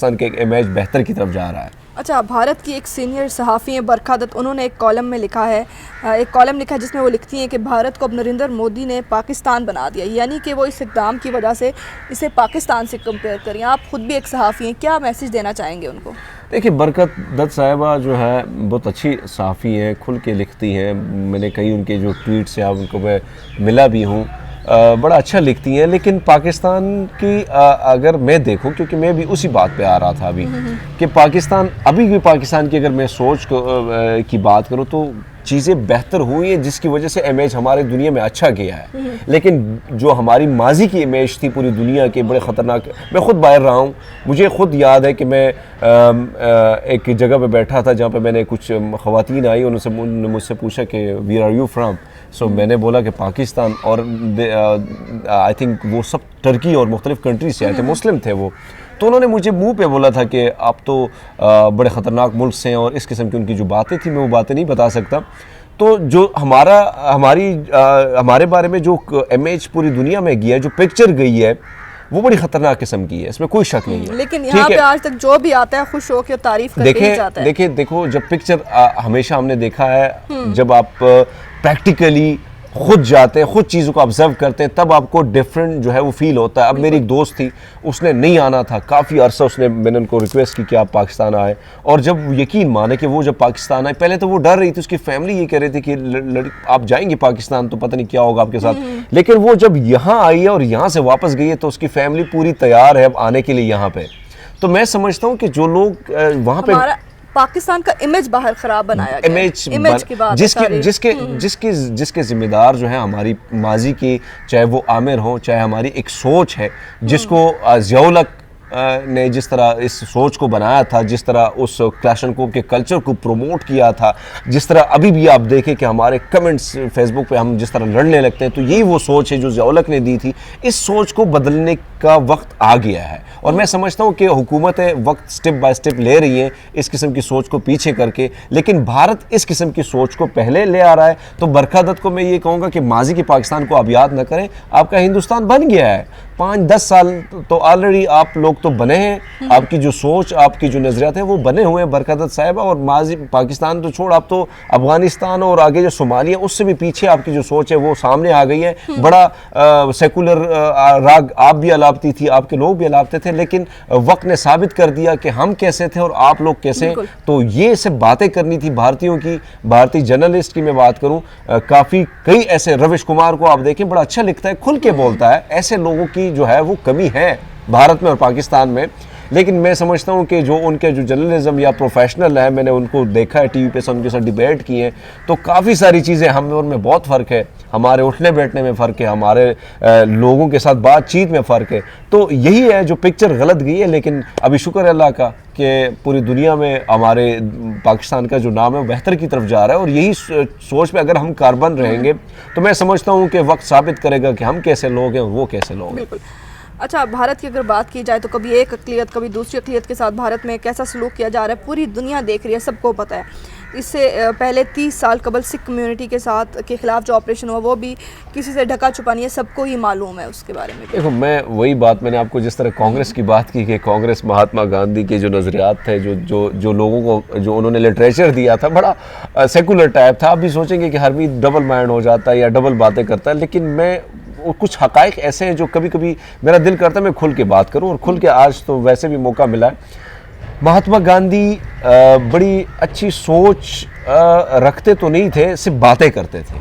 पाकिस्तान के एक इमेज बेहतर की तरफ जा रहा है। अच्छा, भारत की एक सीनियर सहाफ़ी हैं बरखा दत्त, उन्होंने एक कॉलम में लिखा है, जिसमें वो लिखती हैं कि भारत को अब नरेंद्र मोदी ने पाकिस्तान बना दिया, यानी कि वो इस इक़दाम की वजह से इसे पाकिस्तान से कंपेयर करें। आप ख़ुद भी एक सहाफ़ी हैं, क्या मैसेज देना चाहेंगे उनको? देखिए, बरकत दत्त साहिबा जो है बहुत अच्छी सहाफ़ी हैं, खुल के लिखती हैं। मैंने कई उनके जो ट्वीट्स हैं उनको मैं मिला भी हूँ, बड़ा अच्छा लिखती हैं। लेकिन पाकिस्तान की अगर मैं देखूं, क्योंकि मैं भी उसी बात पे आ रहा था अभी कि पाकिस्तान, अभी भी पाकिस्तान की अगर मैं सोच की बात करूं तो चीज़ें बेहतर हुई हैं, जिसकी वजह से इमेज हमारे दुनिया में अच्छा गया है। लेकिन जो हमारी माजी की इमेज थी पूरी दुनिया के, बड़े ख़तरनाक। मैं ख़ुद बाहर रहा हूँ, मुझे ख़ुद याद है कि मैं एक जगह पे बैठा था जहाँ पे मैंने कुछ ख़वातीन आई, उन्होंने मुझसे पूछा कि वी आर यू फ्राम। सो मैंने बोला कि पाकिस्तान, और आई थिंक वो सब टर्की और मुख्तलिफ़ कंट्री से आए थे, मुस्लिम थे वो। तो उन्होंने मुझे मुंह पे बोला था कि आप तो बड़े ख़तरनाक मुल्क से हैं, और इस किस्म की उनकी जो बातें थी, मैं वो बातें नहीं बता सकता। तो जो हमारे बारे में जो इमेज पूरी दुनिया में गई है, जो पिक्चर गई है, वो बड़ी ख़तरनाक किस्म की है, इसमें कोई शक नहीं है। लेकिन यहाँ पे आज तक जो भी आता है खुश होकर तारीफ करके ही जाता है। देखो, जब पिक्चर हमेशा हमने देखा है, जब आप प्रैक्टिकली खुद जाते हैं, खुद चीज़ों को ऑब्जर्व करते हैं, तब आपको डिफरेंट जो है वो फील होता है। अब मेरी एक दोस्त थी, उसने नहीं आना था, काफ़ी अरसा मैंने उनको रिक्वेस्ट की कि आप पाकिस्तान आए, और जब यकीन माने कि वो जब पाकिस्तान आए, पहले तो वो डर रही थी, उसकी फैमिली ये कह रही थी कि आप जाएंगे पाकिस्तान तो पता नहीं क्या होगा आपके साथ। लेकिन वो जब यहाँ आई है और यहाँ से वापस गई है, तो उसकी फैमिली पूरी तैयार है अब आने के लिए यहाँ पे। तो मैं समझता हूँ कि जो लोग वहाँ पे पाकिस्तान का इमेज बाहर खराब बनाया गया, इमेज की बात, जिसके जिम्मेदार जो है हमारी माजी के, चाहे वो आमिर हो, चाहे हमारी एक सोच है जिसको ज़ियाउल-हक ने जिस तरह इस सोच को बनाया था, जिस तरह उस क्लैशनकोव के कल्चर को प्रमोट किया था, जिस तरह अभी भी आप देखें कि हमारे कमेंट्स फेसबुक पे हम जिस तरह लड़ने लगते हैं, तो यही वो सोच है जो ज़ियाउल-हक ने दी थी। इस सोच को बदलने का वक्त आ गया है, और मैं समझता हूँ कि हुकूमतें वक्त स्टेप बाय स्टेप ले रही हैं इस किस्म की सोच को पीछे करके। लेकिन भारत इस किस्म की सोच को पहले ले आ रहा है। तो बरखा दत्त को मैं ये कहूँगा कि माजी के पाकिस्तान को आप याद न करें, आपका हिंदुस्तान बन गया है। 5-10 साल तो ऑलरेडी आप लोग तो बने हैं, आपकी जो सोच, आपकी जो नज़रियात हैं वो बने हुए हैं बरखा दत्त साहिबा। और माजी पाकिस्तान तो छोड़, आप तो अफगानिस्तान और आगे जो सोमालिया, उससे भी पीछे आपकी जो सोच है वो सामने आ गई है। बड़ा सेकुलर राग आप भी अलापती थी, आपके लोग भी अलापते थे, लेकिन वक्त ने साबित कर दिया कि हम कैसे थे और आप लोग कैसे। तो ये सब बातें करनी थी भारतीयों की, भारतीय जर्नलिस्ट की मैं बात करूं, कई ऐसे, रविश कुमार को आप देखें, बड़ा अच्छा लिखता है, खुल के बोलता है। ऐसे लोगों की जो है वो कमी है भारत में और पाकिस्तान में। लेकिन मैं समझता हूँ कि जो उनके जो जर्नलिज्म या प्रोफेशनल है, मैंने उनको देखा है टीवी पे, सब उनके साथ डिबेट किए हैं, तो काफ़ी सारी चीज़ें हम और में बहुत फ़र्क है, हमारे उठने बैठने में फ़र्क है, हमारे लोगों के साथ बातचीत में फ़र्क है। तो यही है जो पिक्चर गलत गई है। लेकिन अभी शुक्र है अल्लाह का कि पूरी दुनिया में हमारे पाकिस्तान का जो नाम है वो बेहतर की तरफ जा रहा है, और यही सोच पे अगर हम कारबन रहेंगे तो मैं समझता हूँ कि वक्त साबित करेगा कि हम कैसे लोग हैं और वो कैसे लोग हैं। अच्छा, भारत की अगर बात की जाए तो कभी एक अक़लियत कभी दूसरी अक़लियत के साथ भारत में कैसा सलूक किया जा रहा है पूरी दुनिया देख रही है, सबको पता है। इससे पहले 30 साल कबल सिख कम्युनिटी के ख़िलाफ़ जो ऑपरेशन हुआ वो भी किसी से ढका छुपा नहीं है, सबको ही मालूम है उसके बारे में। देखो, मैं वही बात, मैंने आपको जिस तरह कांग्रेस की बात की कि कांग्रेस महात्मा गांधी के जो नज़रियात थे, जो लोगों को जो उन्होंने लिटरेचर दिया था, बड़ा सेकुलर टाइप था। आप भी सोचेंगे कि हरमीत डबल माइंड हो जाता है या डबल बातें करता है, लेकिन मैं कुछ हक़ाइक़ ऐसे हैं जो कभी कभी मेरा दिल करता है मैं खुल के बात करूं, और खुल के आज तो वैसे भी मौका मिला है। महात्मा गांधी बड़ी अच्छी सोच रखते तो नहीं थे, सिर्फ बातें करते थे।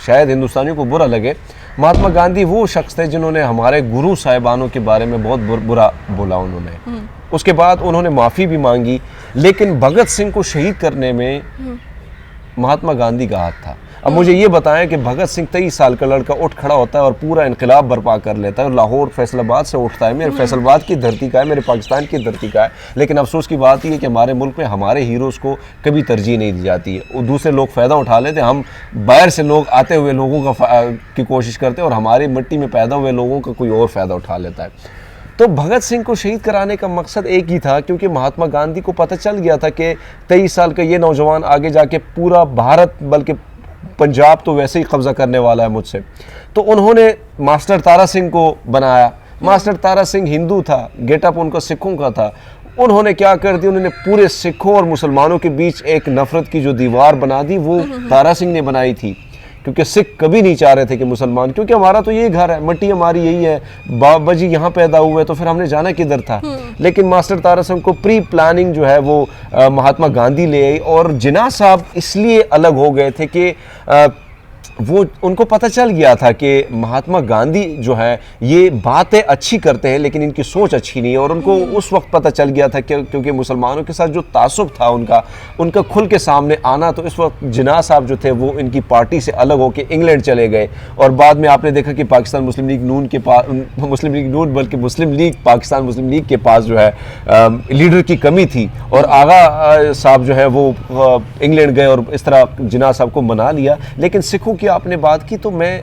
शायद हिंदुस्तानियों को बुरा लगे, महात्मा गांधी वो शख्स थे जिन्होंने हमारे गुरु साहिबानों के बारे में बहुत बुरा बोला उन्होंने। उसके बाद उन्होंने माफ़ी भी मांगी, लेकिन भगत सिंह को शहीद करने में महात्मा गांधी का हाथ था। अब मुझे ये बताएं कि भगत सिंह 23 साल का लड़का उठ खड़ा होता है और पूरा इनकलाब बर्पा कर लेता है, लाहौर फैसलाबाद से उठता है, मेरे फैसलाबाद की धरती का है, मेरे पाकिस्तान की धरती का है। लेकिन अफसोस की बात यह है कि हमारे मुल्क में हमारे हीरोज़ को कभी तरजीह नहीं दी जाती है, वो दूसरे लोग फ़ायदा उठा लेते हैं। हम बाहर से लोग आते हुए लोगों की कोशिश करते हैं, और हमारी मिट्टी में पैदा हुए लोगों का कोई और फ़ायदा उठा लेता है। तो भगत सिंह को शहीद कराने का मकसद एक ही था, क्योंकि महात्मा गांधी को पता चल गया था कि 23 साल का ये नौजवान आगे जाके पूरा भारत, बल्कि पंजाब तो वैसे ही कब्ज़ा करने वाला है मुझसे। तो उन्होंने मास्टर तारा सिंह को बनाया, मास्टर तारा सिंह हिंदू था, गेटअप उनका सिखों का था। उन्होंने क्या कर दिया, उन्होंने पूरे सिखों और मुसलमानों के बीच एक नफरत की जो दीवार बना दी, वो तारा सिंह ने बनाई थी। क्योंकि सिख कभी नहीं चाह रहे थे कि मुसलमान, क्योंकि हमारा तो यही घर है, मिट्टी हमारी यही है, बाबा जी यहाँ पैदा हुए, तो फिर हमने जाना किधर था। लेकिन मास्टर तारा सिंह को प्री प्लानिंग जो है वो महात्मा गांधी ले आई, और जिन्ना साहब इसलिए अलग हो गए थे कि वो उनको पता चल गया था कि महात्मा गांधी जो है ये बातें अच्छी करते हैं लेकिन इनकी सोच अच्छी नहीं है। और उनको उस वक्त पता चल गया था कि क्योंकि मुसलमानों के साथ जो तासुब था उनका खुल के सामने आना, तो इस वक्त जिन्ना साहब जो थे वो इनकी पार्टी से अलग होकर इंग्लैंड चले गए। और बाद में आपने देखा कि पाकिस्तान मुस्लिम लीग नून के पास, मुस्लिम लीग नून बल्कि मुस्लिम लीग, पाकिस्तान मुस्लिम लीग के पास जो है लीडर की कमी थी, और आगा साहब जो है वो इंग्लैंड गए और इस तरह जिन्ना साहब को मना लिया। लेकिन सिखों की आपने बात की, तो मैं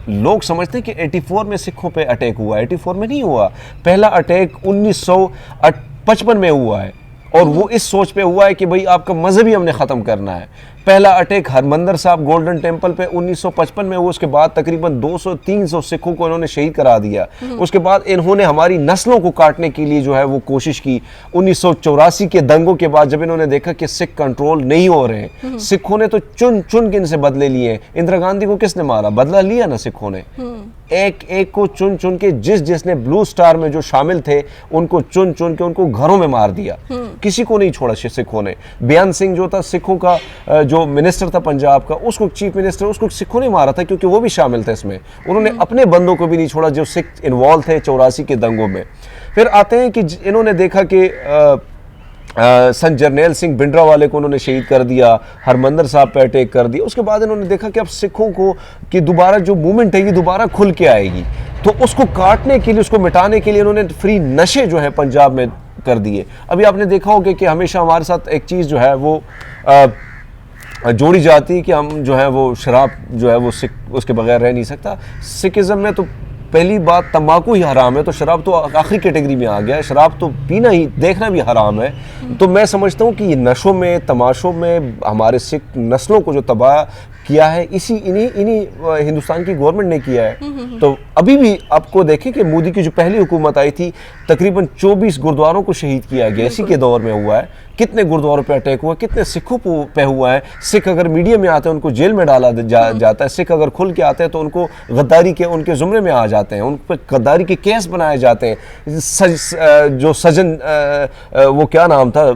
लोग समझते हैं कि 84 में सिखों पे अटैक हुआ। 84 में नहीं हुआ, पहला अटैक 1955 में हुआ है, और वो इस सोच पे हुआ है कि भाई आपका मजहब ही हमने ख़त्म करना है। पहला अटैक हरमंदर साहब गोल्डन टेम्पल पे 1955 में हुआ। उसके बाद तकरीबन 200-300 सिखों को इन्होंने शहीद करा दिया। उसके बाद इन्होंने हमारी नस्लों को काटने के लिए जो है वो कोशिश की। 1984 के दंगों के बाद जब इन्होंने देखा कि सिख कंट्रोल नहीं हो रहे हैं, सिखों ने तो चुन चुन के इनसे बदले लिए। इंदिरा गांधी को किसने मारा? बदला लिया ना सिखों ने। एक एक को चुन चुन के, जिसने ब्लू स्टार में जो शामिल थे उनको चुन चुन के उनको घरों में मार दिया। किसी को नहीं छोड़ा सिखों ने। बेअंत सिंह जो था सिखों का जो मिनिस्टर था पंजाब का, उसको चीफ मिनिस्टर, उसको सिखों ने मारा था क्योंकि वो भी शामिल थे इसमें। उन्होंने अपने बंदों को भी नहीं छोड़ा जो सिख इन्वॉल्व थे 84 के दंगों में। फिर आते हैं कि इन्होंने देखा कि संत जरनैल सिंह भिंडरा वाले को उन्होंने शहीद कर दिया, हरमंदर साहब पे अटैक कर दिया। उसके बाद इन्होंने देखा कि अब सिखों को कि दोबारा जो मूवमेंट है ये दोबारा खुल के आएगी, तो उसको काटने के लिए, उसको मिटाने के लिए इन्होंने फ्री नशे जो है पंजाब में कर दिए। अभी आपने देखा होगा कि हमेशा हमारे साथ एक चीज़ जो है वो जोड़ी जाती है कि हम जो है वो शराब जो है वो सिख उसके बगैर रह नहीं सकता। सिखिज़म में तो पहली बात तंबाकू ही हराम है, तो शराब तो आखिरी कैटेगरी में आ गया है। शराब तो पीना ही, देखना भी हराम है। तो मैं समझता हूँ कि ये नशों में, तमाशों में हमारे सिख नस्लों को जो तबाह किया है इन्हीं हिंदुस्तान की गवर्नमेंट ने किया है। तो अभी भी आपको देखें कि मोदी की जो पहली हुकूमत आई थी तकरीबन 24 गुरुद्वारों को शहीद किया गया, इसी के दौर में हुआ है। कितने गुरुद्वारों पे अटैक हुआ, कितने सिखों पे हुआ है। सिख अगर मीडिया में आते हैं उनको जेल में डाला जाता है, सिख अगर खुल के आते हैं तो उनको गद्दारी के उनके जुमरे में आ जाते हैं, उन पर गद्दारी के केस बनाए जाते हैं। जो सजन वो क्या नाम था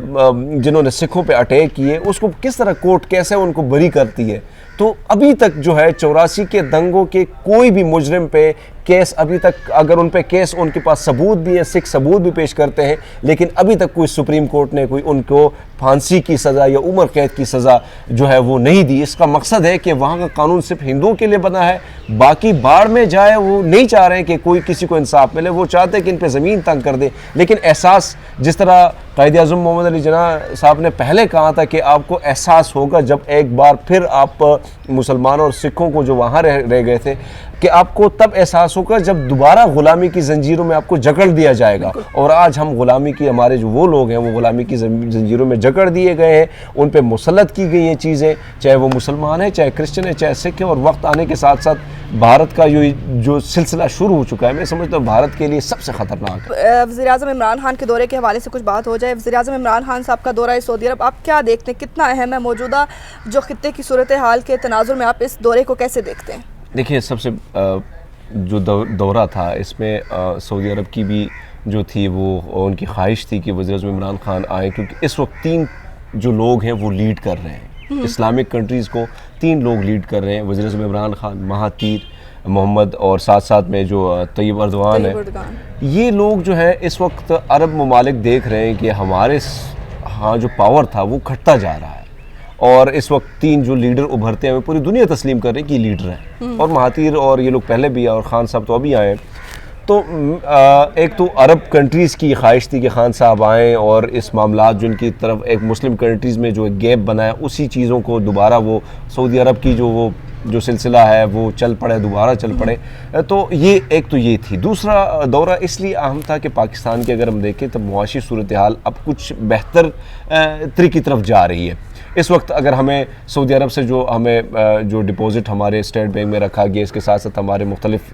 जिन्होंने सिखों पे अटैक किए, उसको किस तरह कोर्ट कैसे उनको बरी करती है। तो अभी तक जो है 84 के दंगों के कोई भी मुजरिम पे केस अभी तक, अगर उन पे केस, उनके पास सबूत भी है, सिख सबूत भी पेश करते हैं, लेकिन अभी तक कोई सुप्रीम कोर्ट ने कोई उनको फांसी की सज़ा या उम्र कैद की सज़ा जो है वो नहीं दी। इसका मकसद है कि वहाँ का कानून सिर्फ हिंदुओं के लिए बना है, बाकी बाढ़ में जाए। वो नहीं चाह रहे हैं कि कोई किसी को इंसाफ मिले, वो चाहते हैं कि इन पर ज़मीन तंग कर दे। लेकिन एहसास, जिस तरह कायद-ए-आज़म मोहम्मद अली जिन्ना साहब ने पहले कहा था कि आपको एहसास होगा जब एक बार फिर आप मुसलमानों और सिखों को जो वहाँ रह गए थे, कि आपको तब एहसास होगा जब दोबारा गुलामी की जंजीरों में आपको जकड़ दिया जाएगा। और आज हम गुलामी की, हमारे जो वो लोग हैं वो गुलामी की जंजीरों में जकड़ दिए गए हैं, उन पे मुसल्लत की गई हैं चीज़ें, चाहे वो मुसलमान है, चाहे क्रिश्चियन है, चाहे सिख है। और वक्त आने के साथ साथ भारत का जो सिलसिला शुरू हो चुका है, मैं समझता हूँ भारत के लिए सबसे ख़तरनाक है। वज़ीर-ए-आज़म इमरान खान के दौरे के हवाले से कुछ बात हो जाए। वज़ीर-ए-आज़म इमरान खान साहब का दौरा सऊदी अरब आप क्या देखते हैं, कितना अहम है? मौजूदा जो खित्ते की सूरत हाल के तनाजुर में आप इस दौरे को कैसे देखते हैं? देखिए, सबसे जो दौरा था इसमें सऊदी अरब की भी जो थी वो उनकी ख्वाहिश थी कि वज़ीर-ए-आज़म इमरान खान आए, क्योंकि इस वक्त 3 जो लोग हैं वो लीड कर रहे हैं इस्लामिक कंट्रीज़ को। 3 लोग लीड कर रहे हैं, वज़ीर-ए-आज़म इमरान खान, महातीर मोहम्मद और साथ साथ में जो तैयब अर्दवान है। ये लोग जो है इस वक्त अरब ममालिक देख रहे हैं कि हमारे यहाँ जो पावर था वो घटता जा रहा है, और इस वक्त 3 जो लीडर उभरते हैं पूरी दुनिया तस्लीम कर रही है कि लीडर हैं। और महातीर और ये लोग पहले भी आए और खान साहब तो अभी आए। तो एक तो अरब कंट्रीज़ की ख्वाहिश थी कि खान साहब आएँ और इस मामलात जो इनकी तरफ एक मुस्लिम कंट्रीज़ में जो एक गैप बनाया, उसी चीज़ों को दोबारा वो सऊदी अरब की जो सिलसिला है वो चल पड़े, दोबारा चल पड़े। तो ये एक तो ये थी। दूसरा दौरा इसलिए अहम था कि पाकिस्तान की अगर हम देखें तो मुआशी सूरत हाल अब कुछ बेहतर तरी की तरफ जा रही है। इस वक्त अगर हमें सऊदी अरब से जो हमें जो डिपॉज़िट हमारे स्टेट बैंक में रखा गया, इसके साथ साथ हमारे मुख्तलिफ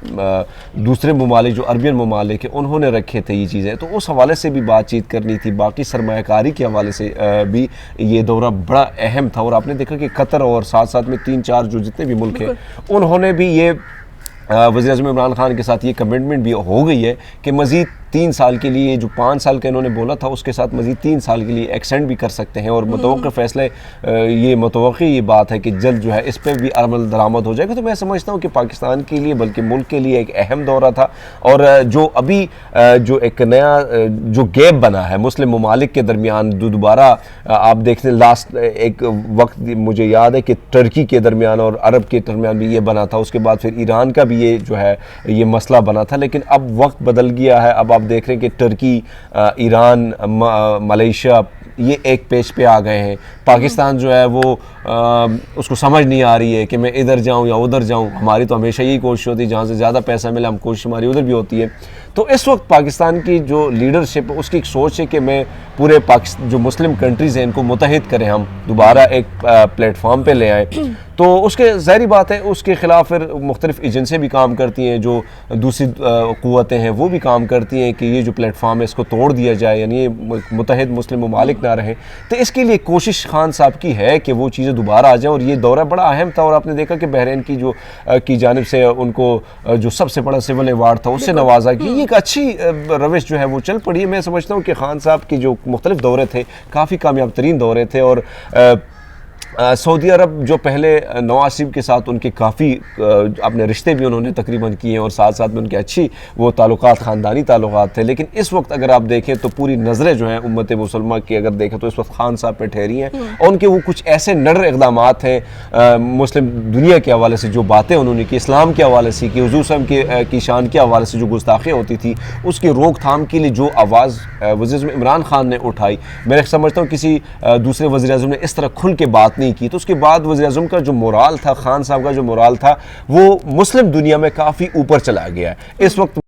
दूसरे ममालिक जो अरबियन ममालिक है उन्होंने रखे थे ये चीज़ें, तो उस हवाले से भी बातचीत करनी थी। बाकी सरमायाकारी के हवाले से भी ये दौरा बड़ा अहम था। और आपने देखा कि कतर और साथ साथ में 3-4 जो जितने भी मुल्क हैं उन्होंने भी ये वज़ीर-ए-आज़म इमरान खान के साथ ये कमिटमेंट भी हो गई है कि मज़ीद 3 साल के लिए, जो 5 साल का इन्होंने बोला था उसके साथ मज़ीद 3 साल के लिए एक्सटेंड भी कर सकते हैं। और मुतवक्किल फ़ैसले ये बात है कि जल्द जो है इस पर भी अमल दरामद हो जाएगा। तो मैं समझता हूँ कि पाकिस्तान के लिए बल्कि मुल्क के लिए एक अहम दौरा था। और जो अभी जो एक नया जो गैप बना है मुस्लिम ममालिक के दरमियान, दोबारा आप देखते हैं लास्ट एक वक्त मुझे याद है कि टर्की के दरमियान और अरब के दरमियान भी ये बना था, उसके बाद फिर ईरान का भी ये जो है ये मसला बना था। लेकिन अब वक्त बदल गया है। अब आप देख रहे हैं कि टर्की, ईरान, मलेशिया ये एक पेज पे आ गए हैं। पाकिस्तान जो है वो उसको समझ नहीं आ रही है कि मैं इधर जाऊं या उधर जाऊं। हमारी तो हमेशा यही कोशिश होती है जहाँ से ज़्यादा पैसा मिले हम कोशिश हमारी उधर भी होती है। तो इस वक्त पाकिस्तान की जो लीडरशिप है उसकी एक सोच है कि मैं पूरे पाकिस्तान जो मुस्लिम कंट्रीज़ हैं इनको मुत्तहिद करें, हम दोबारा एक प्लेटफॉर्म पे ले आएँ। तो उसके ज़ाहिर बात है उसके ख़िलाफ़ फिर मुख्तलिफ़ एजेंसियाँ भी काम करती हैं, जो दूसरी क़ुव्वतें हैं वो भी काम करती हैं कि ये जो प्लेटफॉर्म है इसको तोड़ दिया जाए, यानी ये मुत्तहिद मुस्लिम ममालिक ना रहे। तो इसके लिए कोशिश खान साहब की है कि वो चीज़ें दोबारा आ जाएँ। और ये दौरा बड़ा अहम था। और आपने देखा कि बहरीन की जो की जानिब से उनको जो सबसे बड़ा सिविल अवार्ड था उससे नवाजा गया। ये एक अच्छी रविश जो है वो चल पड़ी है। मैं समझता हूँ कि खान साहब की जो मुख्तलिफ दौरे थे काफ़ी कामयाब तरीन दौरे थे। और सऊदी अरब जो पहले नवाज शरीफ के साथ उनके काफ़ी अपने रिश्ते भी उन्होंने तकरीबन किए हैं और साथ साथ में उनके अच्छी वो ताल्लुकात ख़ानदानी ताल्लुकात थे। लेकिन इस वक्त अगर आप देखें तो पूरी नज़रें जो हैं उम्मत मुसलमान की अगर देखें तो इस वक्त खान साहब पे ठहरी हैं। और उनके वो कुछ ऐसे नडर इक़दामात हैं मुस्लिम दुनिया के हवाले से, जो बातें उन्होंने की इस्लाम के हवाले से की, हुज़ूर सल्लल्लाहु की शान के हवाले से जो गुस्ताखियाँ होती थी उसकी रोकथाम के लिए जो आवाज़ वज़ीर इमरान खान ने उठाई, मैं समझता हूँ किसी दूसरे वज़ीर-ए-आज़म ने इस तरह खुल के बात नहीं की। तो उसके बाद वज़ीर-ए-आज़म का जो मोराल था, खान साहब का जो मोराल था वो मुस्लिम दुनिया में काफ़ी ऊपर चला गया है इस वक्त।